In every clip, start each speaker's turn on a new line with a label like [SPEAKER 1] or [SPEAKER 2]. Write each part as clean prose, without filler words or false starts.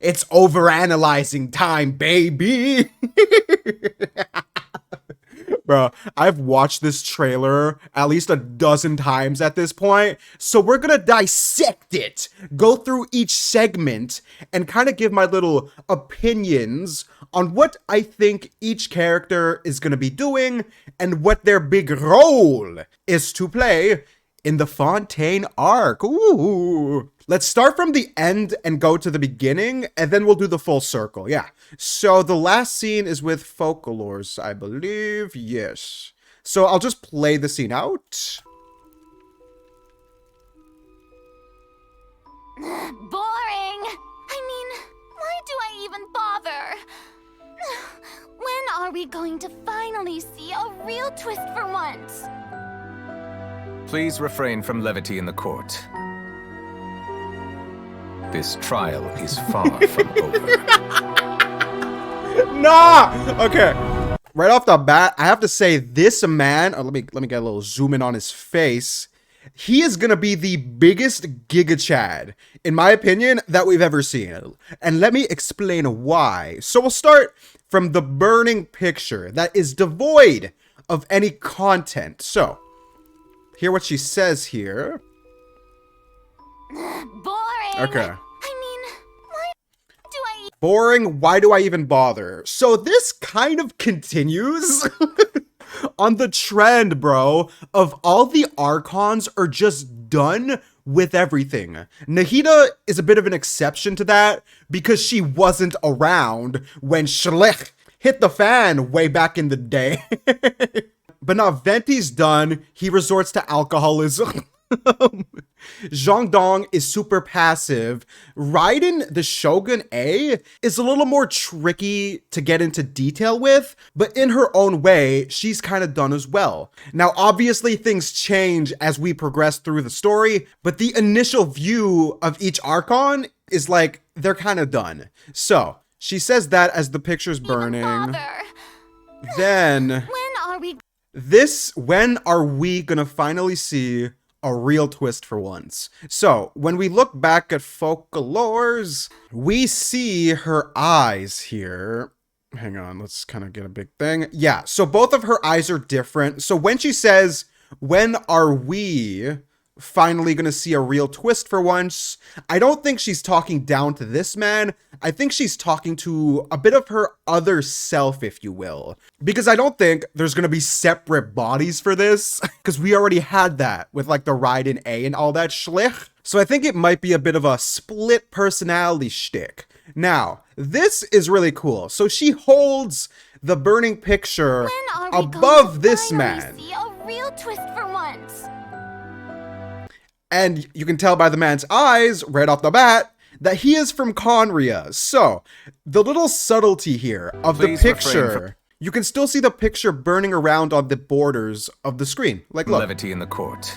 [SPEAKER 1] It's overanalyzing time, baby. Bro, I've watched this trailer at least a dozen times at this point, so we're gonna dissect it, go through each segment, and kind of give my little opinions on what I think each character is gonna be doing and what their big role is to play in the Fontaine arc. Ooh. Let's start from the end and go to the beginning, and then we'll do the full circle. Yeah. So the last scene is with Folklores, I believe. Yes. So I'll just play the scene out.
[SPEAKER 2] Boring! I mean, why do I even bother? When are we going to finally see a real twist for once?
[SPEAKER 3] Please refrain from levity in the court. This trial is far from over.
[SPEAKER 1] Nah! Okay. Right off the bat, I have to say this man, let me get a little zoom in on his face. He is gonna be the biggest Giga Chad, in my opinion, that we've ever seen. And let me explain why. So we'll start from the burning picture that is devoid of any content. So, hear what she says here.
[SPEAKER 2] Boring!
[SPEAKER 1] Okay.
[SPEAKER 2] I mean, why do I...
[SPEAKER 1] Boring, why do I even bother? So this kind of continues on the trend, bro, of all the Archons are just done with everything. Nahida is a bit of an exception to that because she wasn't around when Schlich hit the fan way back in the day. But now Venti's done, he resorts to alcoholism. Zhang Dong is super passive. Raiden, the Shogun A, is a little more tricky to get into detail with, but in her own way, she's kind of done as well. Now, obviously, things change as we progress through the story, but the initial view of each Archon is like, they're kind of done. So, she says that as the picture's burning. Then, when are we gonna finally see a real twist for once? So, when we look back at Folklores, we see her eyes here. Hang on, let's kind of get a big thing. Yeah, so both of her eyes are different. So when she says, when are we finally gonna see a real twist for once, I don't think she's talking down to this man. I think she's talking to a bit of her other self, if you will. Because I don't think there's gonna be separate bodies for this, because we already had that with like the Raiden A and all that schlich. So I think it might be a bit of a split personality shtick. Now, this is really cool. So she holds the burning picture above this man.
[SPEAKER 2] See a real twist for once?
[SPEAKER 1] And you can tell by the man's eyes, right off the bat, that he is from Conria. So, the little subtlety here of the picture, you can still see the picture burning around on the borders of the screen. Like, look.
[SPEAKER 3] Levity in the court.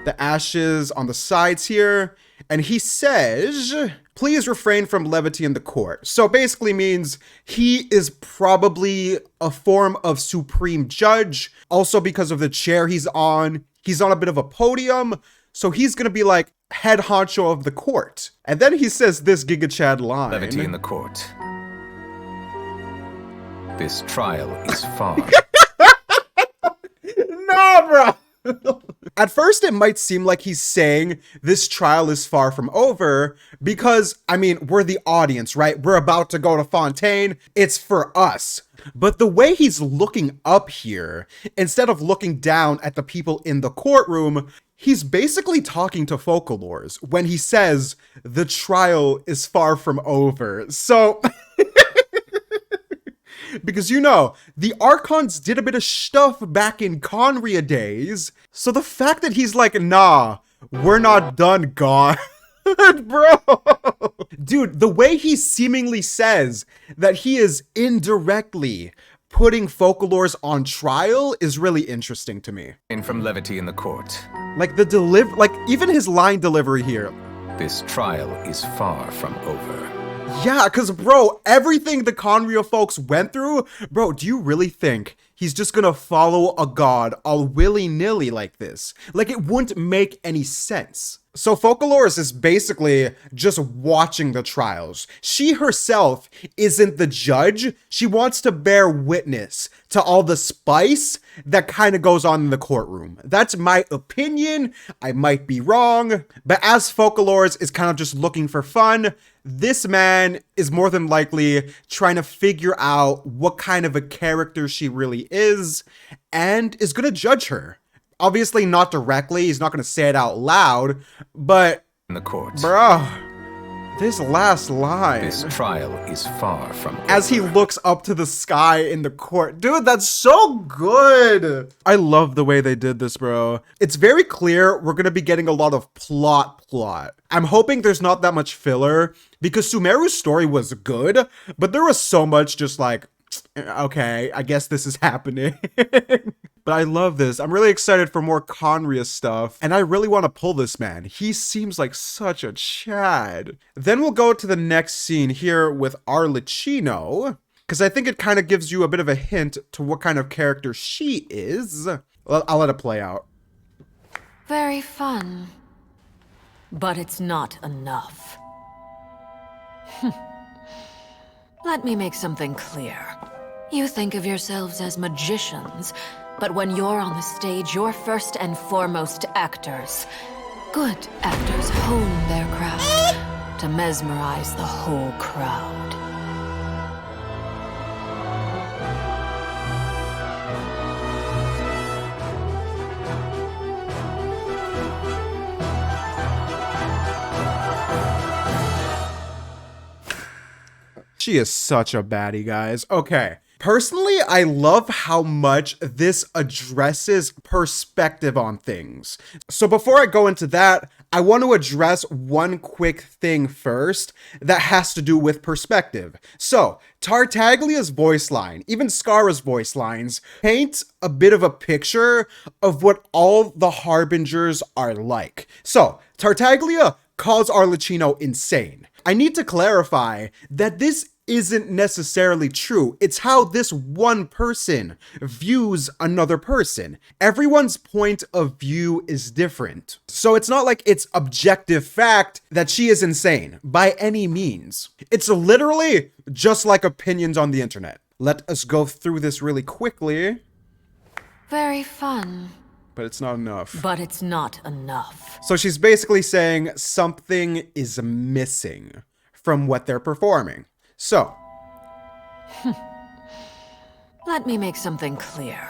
[SPEAKER 1] The ashes on the sides here. And he says, please refrain from levity in the court. So basically means he is probably a form of supreme judge. Also because of the chair he's on a bit of a podium. So he's going to be like head honcho of the court. And then he says this Giga Chad line.
[SPEAKER 3] Levity in the court. This trial is far.
[SPEAKER 1] No, bro. At first, it might seem like he's saying this trial is far from over because, I mean, we're the audience, right? We're about to go to Fontaine. It's for us. But the way he's looking up here, instead of looking down at the people in the courtroom, he's basically talking to Folklores when he says the trial is far from over. So, because you know, the Archons did a bit of stuff back in Conria days. So the fact that he's like, nah, we're not done, God. Bro. Dude, the way he seemingly says that he is indirectly putting Folklores on trial is really interesting to me.
[SPEAKER 3] In from levity in the court.
[SPEAKER 1] Like even his line delivery here.
[SPEAKER 3] This trial is far from over.
[SPEAKER 1] Yeah, because bro, everything the Conria folks went through, bro, do you really think he's just gonna follow a god all willy-nilly like this. Like, it wouldn't make any sense. So Focalors is basically just watching the trials. She herself isn't the judge. She wants to bear witness to all the spice that kind of goes on in the courtroom. That's my opinion. I might be wrong. But as Focalors is kind of just looking for fun, this man is more than likely trying to figure out what kind of a character she really is and is going to judge her. Obviously not directly, he's not going to say it out loud, but
[SPEAKER 3] In the courts.
[SPEAKER 1] bruh, this last line.
[SPEAKER 3] This trial is far from over.
[SPEAKER 1] As he looks up to the sky in the court. Dude, that's so good. I love the way they did this, bro. It's very clear we're going to be getting a lot of plot. I'm hoping there's not that much filler because Sumeru's story was good, but there was so much just like, okay, I guess this is happening. But I love this. I'm really excited for more Conria stuff, and I really want to pull this man. He seems like such a Chad. Then we'll go to the next scene here with Arlecchino, because I think it kind of gives you a bit of a hint to what kind of character she is. Well, I'll let it play out.
[SPEAKER 4] Very fun. But it's not enough. Let me make something clear. You think of yourselves as magicians, but when you're on the stage, you're first and foremost actors. Good actors hone their craft to mesmerize the whole crowd.
[SPEAKER 1] She is such a baddie, guys. Okay. Personally, I love how much this addresses perspective on things. So before I go into that, I want to address one quick thing first that has to do with perspective. So Tartaglia's voice line, even Scarra's voice lines, paint a bit of a picture of what all the Harbingers are like. So Tartaglia calls Arlecchino insane. I need to clarify that this isn't necessarily true. It's how this one person views another person. Everyone's point of view is different. So it's not like it's objective fact that she is insane by any means. It's literally just like opinions on the internet. Let us go through this really quickly.
[SPEAKER 4] Very fun.
[SPEAKER 1] But it's not enough.
[SPEAKER 4] But it's not enough.
[SPEAKER 1] So she's basically saying something is missing from what they're performing. So,
[SPEAKER 4] Let me make something clear.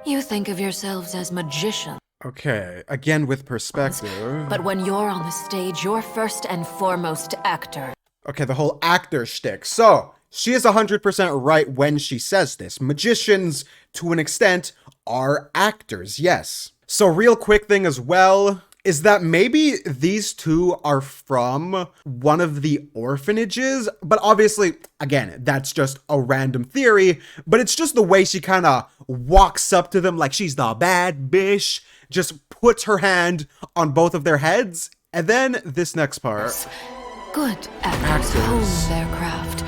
[SPEAKER 4] You think of yourselves as magicians.
[SPEAKER 1] okay, again with perspective.
[SPEAKER 4] But when you're on the stage, you're first and foremost actors.
[SPEAKER 1] Okay, the whole actor shtick. So, she is 100% right when she says this. Magicians, to an extent, are actors, yes. So, real quick thing as well is that maybe these two are from one of the orphanages, but obviously, again, that's just a random theory, but it's just the way she kind of walks up to them like she's the bad bitch, just puts her hand on both of their heads, and then this next part.
[SPEAKER 4] Good actors hone their craft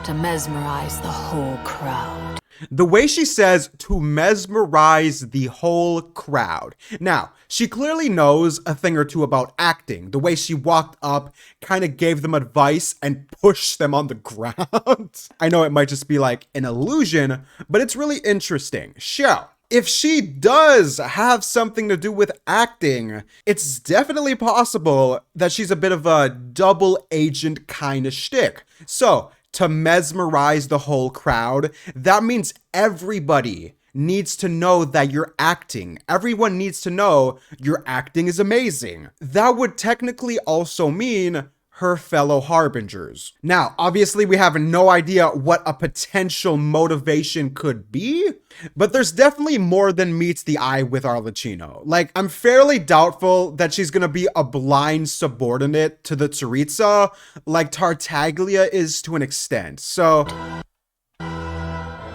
[SPEAKER 4] to mesmerize the whole crowd.
[SPEAKER 1] The way she says to mesmerize the whole crowd. Now, she clearly knows a thing or two about acting. The way she walked up, kind of gave them advice and pushed them on the ground. I know it might just be like an illusion, but it's really interesting. So, if she does have something to do with acting, it's definitely possible that she's a bit of a double agent kind of shtick. So, to mesmerize the whole crowd, that means everybody needs to know that you're acting. Everyone needs to know your acting is amazing. That would technically also mean her fellow Harbingers. Now, obviously we have no idea what a potential motivation could be, but there's definitely more than meets the eye with Arlecchino. Like, I'm fairly doubtful that she's gonna be a blind subordinate to the Tsaritsa, like Tartaglia is to an extent. So,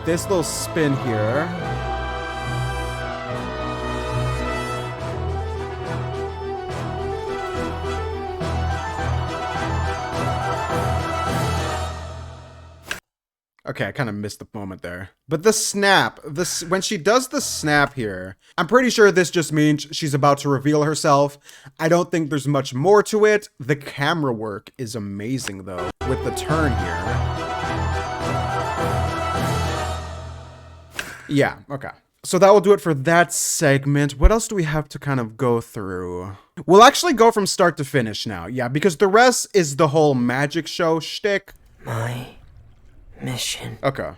[SPEAKER 1] this little spin here. Okay, I kind of missed the moment there. But the snap, when she does the snap here, I'm pretty sure this just means she's about to reveal herself. I don't think there's much more to it. The camera work is amazing though, with the turn here. Yeah, okay. So that will do it for that segment. What else do we have to kind of go through? We'll actually go from start to finish now. Yeah, because the rest is the whole magic show shtick.
[SPEAKER 5] My mission.
[SPEAKER 1] Okay.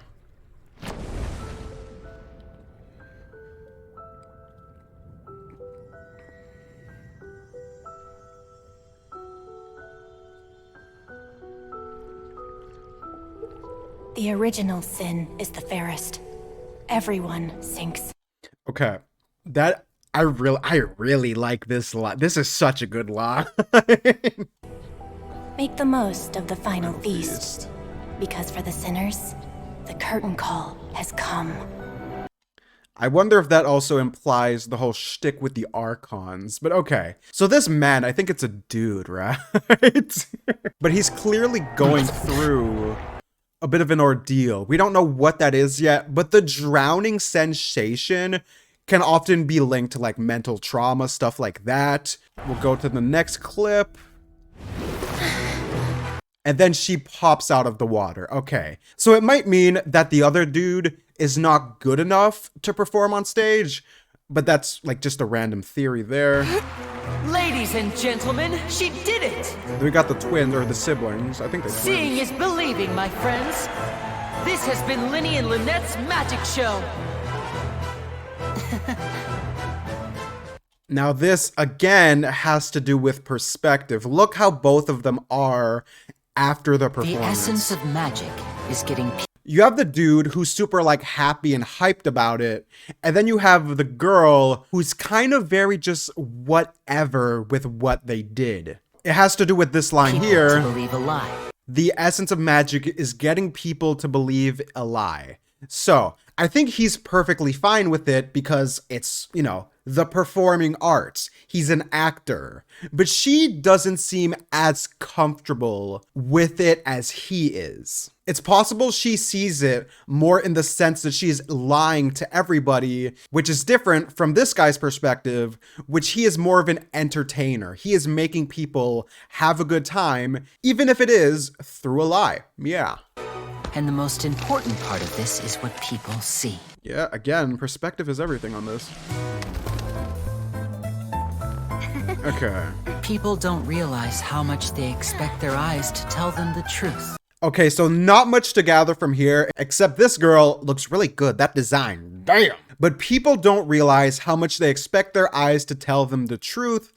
[SPEAKER 6] The original sin is the fairest. Everyone sinks.
[SPEAKER 1] Okay. That I really like this line. This is such a good line.
[SPEAKER 6] Make the most of the final feast. Because for the sinners, the curtain call has come.
[SPEAKER 1] I wonder if that also implies the whole shtick with the Archons, but okay. So this man, I think it's a dude, right? But he's clearly going through a bit of an ordeal. We don't know what that is yet, but the drowning sensation can often be linked to like mental trauma, stuff like that. We'll go to the next clip. And then she pops out of the water. Okay. So it might mean that the other dude is not good enough to perform on stage, but that's like just a random theory there.
[SPEAKER 5] Ladies and gentlemen, she did it!
[SPEAKER 1] Then we got the twins, or the siblings. I think they're twins.
[SPEAKER 5] Seeing is believing, my friends. This has been Linny and Lynette's magic show.
[SPEAKER 1] Now this, again, has to do with perspective. Look how both of them are after the performance.
[SPEAKER 5] The essence of magic is getting...
[SPEAKER 1] You have the dude who's super like happy and hyped about it, and then you have the girl who's kind of very just whatever with what they did. It has to do with this line
[SPEAKER 5] people
[SPEAKER 1] here.
[SPEAKER 5] to believe a lie.
[SPEAKER 1] The essence of magic is getting people to believe a lie. So, I think he's perfectly fine with it because it's, you know, the performing arts. He's an actor. But she doesn't seem as comfortable with it as he is. It's possible she sees it more in the sense that she's lying to everybody, which is different from this guy's perspective, which he is more of an entertainer. He is making people have a good time, even if it is through a lie. Yeah.
[SPEAKER 5] And the most important part of this is what people see.
[SPEAKER 1] Yeah, again, perspective is everything on this. Okay.
[SPEAKER 5] People don't realize how much they expect their eyes to tell them the truth.
[SPEAKER 1] Okay, so not much to gather from here, except this girl looks really good. That design, damn. But people don't realize how much they expect their eyes to tell them the truth.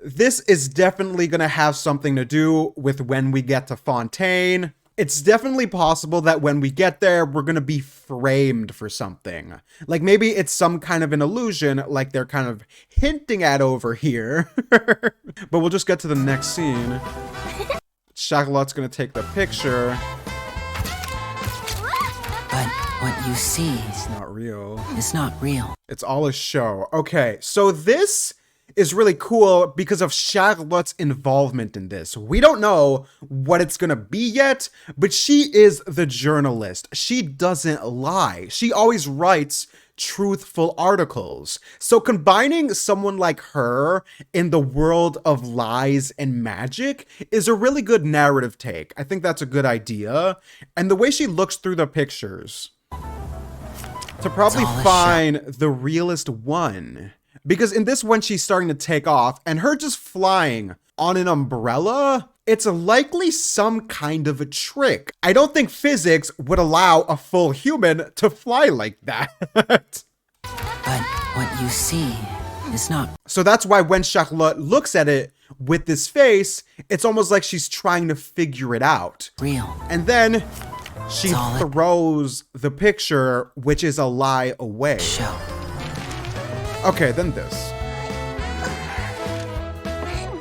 [SPEAKER 1] This is definitely gonna have something to do with when we get to Fontaine. It's definitely possible that when we get there, we're gonna be framed for something. Like maybe it's some kind of an illusion, like they're kind of hinting at over here. But we'll just get to the next scene. Charlotte's gonna take the picture.
[SPEAKER 5] But what you see
[SPEAKER 1] It's not real.
[SPEAKER 5] is not real.
[SPEAKER 1] It's all a show. Okay, so this is really cool because of Charlotte's involvement in this. We don't know what it's gonna be yet, but she is the journalist. She doesn't lie. She always writes truthful articles. So combining someone like her in the world of lies and magic is a really good narrative take. I think that's a good idea. And the way she looks through the pictures to probably find the realest one. Because in this one, she's starting to take off, and her just flying on an umbrella, it's likely some kind of a trick. I don't think physics would allow a full human to fly like that.
[SPEAKER 5] But what you see is not...
[SPEAKER 1] So that's why when Charlotte looks at it with this face, it's almost like she's trying to figure it out.
[SPEAKER 5] real.
[SPEAKER 1] And then she throws the picture, which is a lie, away.
[SPEAKER 5] Show.
[SPEAKER 1] Okay, then this.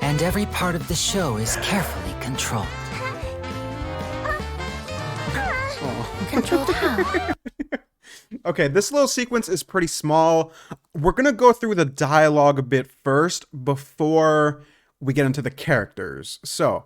[SPEAKER 5] And every part of the show is carefully controlled.
[SPEAKER 6] Controlled how?
[SPEAKER 1] Okay, this little sequence is pretty small. We're gonna go through the dialogue a bit first before we get into the characters. So.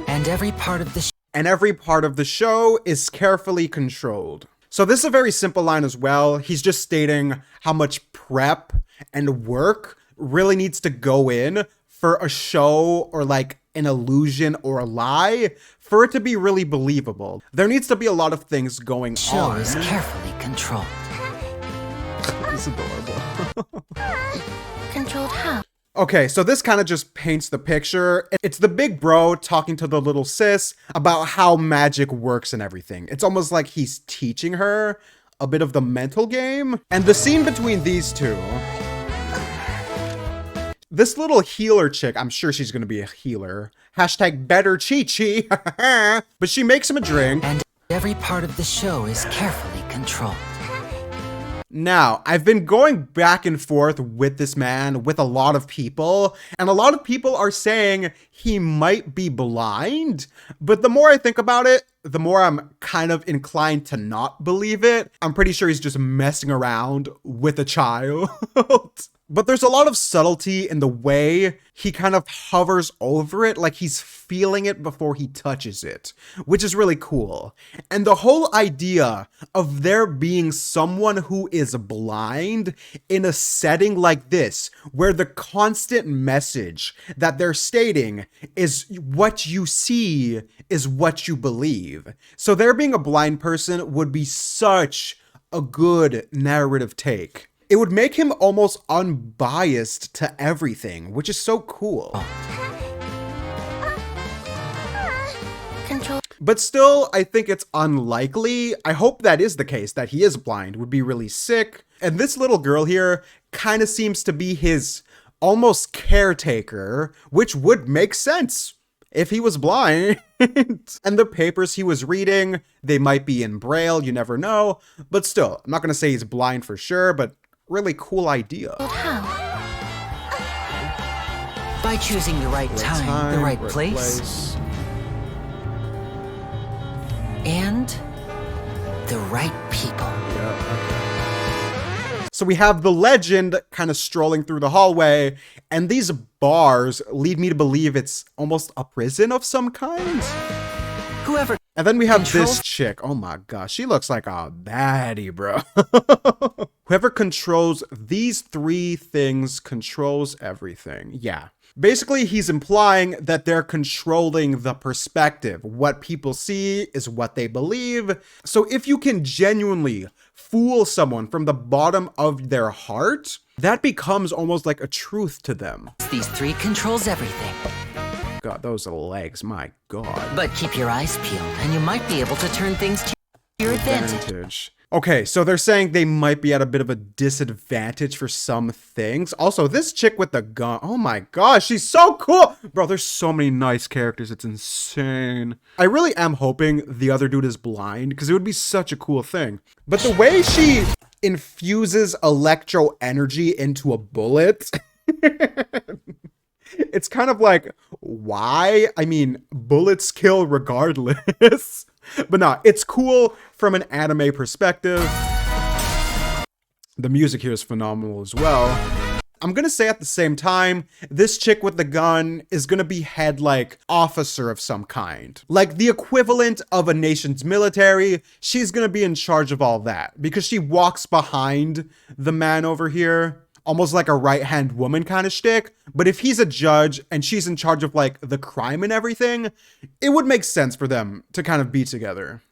[SPEAKER 5] And every part of the
[SPEAKER 1] and every part of the show is carefully controlled. So this is a very simple line as well. He's just stating how much prep and work really needs to go in for a show or like an illusion or a lie for it to be really believable. There needs to be a lot of things going
[SPEAKER 5] Show
[SPEAKER 1] on.
[SPEAKER 5] is carefully controlled.
[SPEAKER 1] It's adorable.
[SPEAKER 6] Controlled how?
[SPEAKER 1] Okay, so this kind of just paints the picture. It's the big bro talking to the little sis about how magic works and everything. It's almost like he's teaching her a bit of the mental game. And the scene between these two, this little healer chick, I'm sure she's gonna be a healer. Hashtag better Chi-Chi. But she makes him a drink.
[SPEAKER 5] And every part of the show is carefully controlled.
[SPEAKER 1] Now, I've been going back and forth with this man with a lot of people, and a lot of people are saying he might be blind, but the more I think about it, the more I'm kind of inclined to not believe it. I'm pretty sure he's just messing around with a child. But there's a lot of subtlety in the way he kind of hovers over it, like he's feeling it before he touches it, which is really cool. And the whole idea of there being someone who is blind in a setting like this, where the constant message that they're stating is what you see is what you believe. So there being a blind person would be such a good narrative take. It would make him almost unbiased to everything, which is so cool.
[SPEAKER 6] Control.
[SPEAKER 1] But still, I think it's unlikely. I hope that is the case, that he is blind. It would be really sick. And this little girl here kind of seems to be his almost caretaker, which would make sense if he was blind. And the papers he was reading, they might be in Braille, you never know. But still, I'm not going to say he's blind for sure, but really cool idea.
[SPEAKER 6] How?
[SPEAKER 5] By choosing the right time, the right place, and the right people.
[SPEAKER 1] So we have the legend kind of strolling through the hallway, and these bars lead me to believe it's almost a prison of some kind.
[SPEAKER 5] Whoever
[SPEAKER 1] And then we have
[SPEAKER 5] controls-
[SPEAKER 1] this chick. Oh my gosh, she looks like a baddie, bro. Whoever controls these three things controls everything. Yeah. Basically, he's implying that they're controlling the perspective. What people see is what they believe. So if you can genuinely fool someone from the bottom of their heart, that becomes almost like a truth to them.
[SPEAKER 5] these three controls everything.
[SPEAKER 1] God, those legs, my God.
[SPEAKER 5] But keep your eyes peeled, and you might be able to turn things to your advantage.
[SPEAKER 1] Okay, so they're saying they might be at a bit of a disadvantage for some things. Also, this chick with the gun, oh my gosh, she's so cool! Bro, there's so many nice characters, it's insane. I really am hoping the other dude is blind, because it would be such a cool thing. But the way she infuses electro energy into a bullet... It's kind of like, why? I mean, bullets kill regardless. But nah, it's cool from an anime perspective. The music here is phenomenal as well. I'm gonna say at the same time, this chick with the gun is gonna be head like officer of some kind. Like the equivalent of a nation's military, she's gonna be in charge of all that. Because she walks behind the man over here. Almost like a right-hand woman kind of shtick. But if he's a judge and she's in charge of like the crime and everything, it would make sense for them to kind of be together.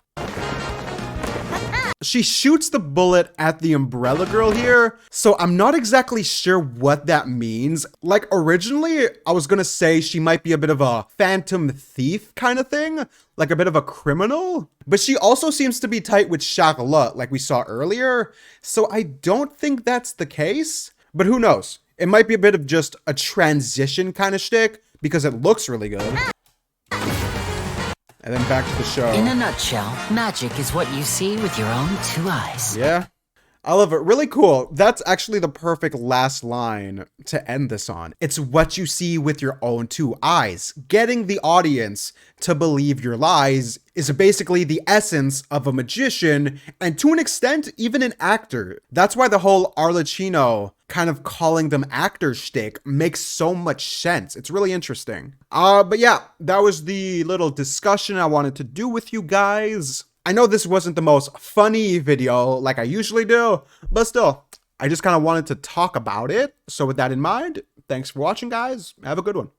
[SPEAKER 1] She shoots the bullet at the umbrella girl here, so I'm not exactly sure what that means. Like originally, I was gonna say she might be a bit of a phantom thief kind of thing, like a bit of a criminal. But she also seems to be tight with Charlotte, like we saw earlier, so I don't think that's the case. But who knows? It might be a bit of just a transition kind of shtick, because it looks really good. And then back to the show.
[SPEAKER 5] In a nutshell, magic is what you see with your own two eyes.
[SPEAKER 1] Yeah. I love it. Really cool. That's actually the perfect last line to end this on. It's what you see with your own two eyes. Getting the audience to believe your lies is basically the essence of a magician, and to an extent, even an actor. That's why the whole Arlecchino kind of calling them actor shtick makes so much sense. It's really interesting. But yeah, that was the little discussion I wanted to do with you guys. I know this wasn't the most funny video like I usually do, but still, I just kind of wanted to talk about it. So with that in mind, thanks for watching, guys. Have a good one.